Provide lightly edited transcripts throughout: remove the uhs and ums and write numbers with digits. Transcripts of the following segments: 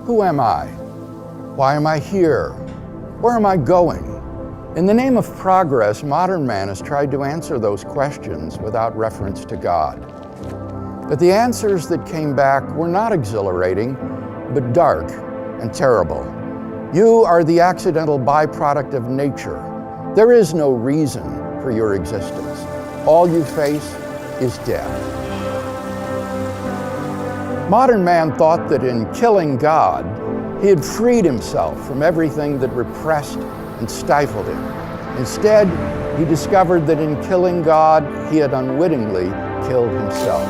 Who am I? Why am I here? Where am I going? In the name of progress, modern man has tried to answer those questions without reference to God. But the answers that came back were not exhilarating, but dark and terrible. You are the accidental byproduct of nature. There is no reason for your existence. All you face is death. Modern man thought that in killing God, he had freed himself from everything that repressed and stifled him. Instead, he discovered that in killing God, he had unwittingly killed himself.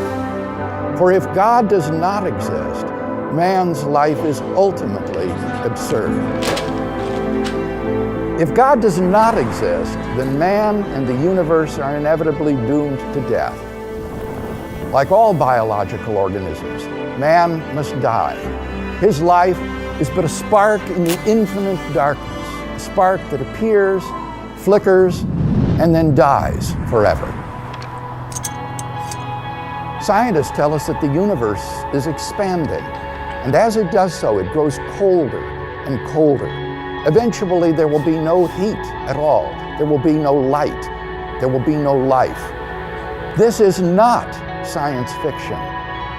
For if God does not exist, man's life is ultimately absurd. If God does not exist, then man and the universe are inevitably doomed to death. Like all biological organisms, man must die. His life is but a spark in the infinite darkness, a spark that appears, flickers, and then dies forever. Scientists tell us that the universe is expanding, and as it does so, it grows colder and colder. Eventually, there will be no heat at all. There will be no light. There will be no life. This is not science fiction.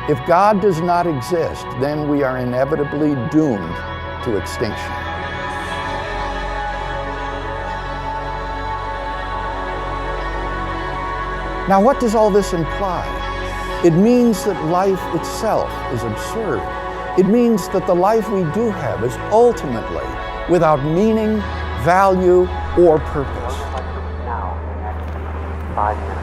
If God does not exist, then we are inevitably doomed to extinction. Now, what does all this imply? It means that life itself is absurd. It means that the life we do have is ultimately without meaning, value, or purpose. Now, 5 minutes.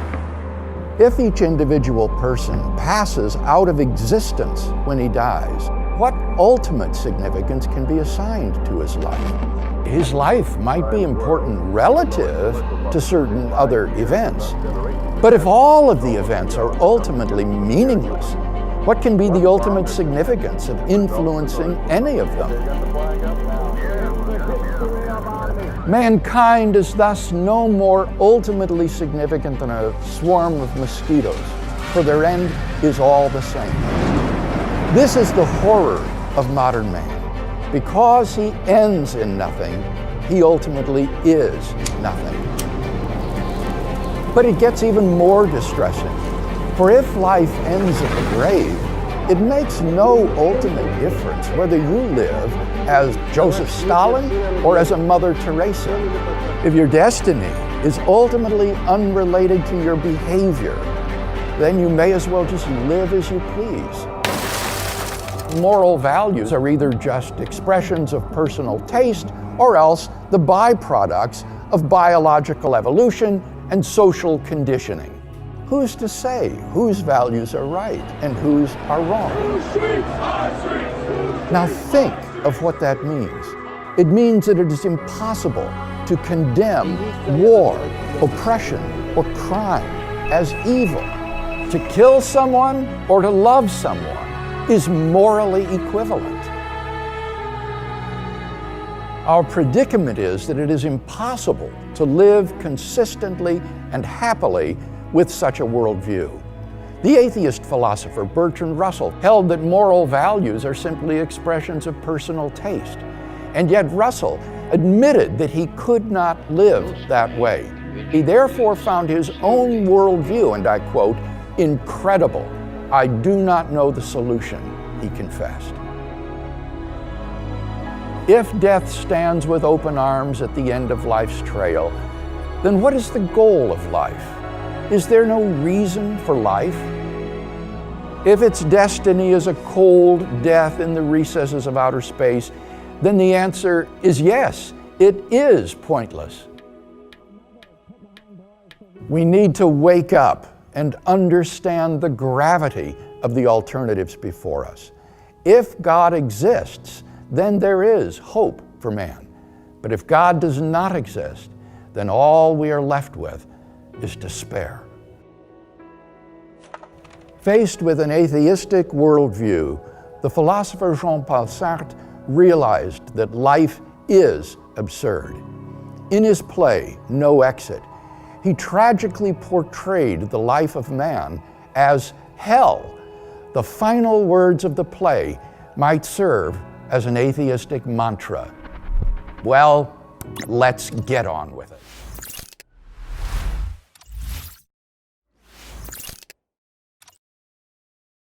If each individual person passes out of existence when he dies, what ultimate significance can be assigned to his life? His life might be important relative to certain other events, but if all of the events are ultimately meaningless, what can be the ultimate significance of influencing any of them? Mankind is thus no more ultimately significant than a swarm of mosquitoes, for their end is all the same. This is the horror of modern man. Because he ends in nothing, he ultimately is nothing. But it gets even more distressing, for if life ends at the grave, it makes no ultimate difference whether you live as Joseph Stalin or as a Mother Teresa. If your destiny is ultimately unrelated to your behavior, then you may as well just live as you please. Moral values are either just expressions of personal taste or else the byproducts of biological evolution and social conditioning. Who's to say whose values are right and whose are wrong? Now think of what that means. It means that it is impossible to condemn war, oppression, or crime as evil. To kill someone or to love someone is morally equivalent. Our predicament is that it is impossible to live consistently and happily with such a worldview. The atheist philosopher Bertrand Russell held that moral values are simply expressions of personal taste. And yet Russell admitted that he could not live that way. He therefore found his own worldview, and I quote, "incredible. I do not know the solution," he confessed. If death stands with open arms at the end of life's trail, then what is the goal of life? Is there no reason for life? If its destiny is a cold death in the recesses of outer space, then the answer is yes, it is pointless. We need to wake up and understand the gravity of the alternatives before us. If God exists, then there is hope for man. But if God does not exist, then all we are left with is despair. Faced with an atheistic worldview, the philosopher Jean-Paul Sartre realized that life is absurd. In his play, No Exit, he tragically portrayed the life of man as hell. The final words of the play might serve as an atheistic mantra. Well, let's get on with it.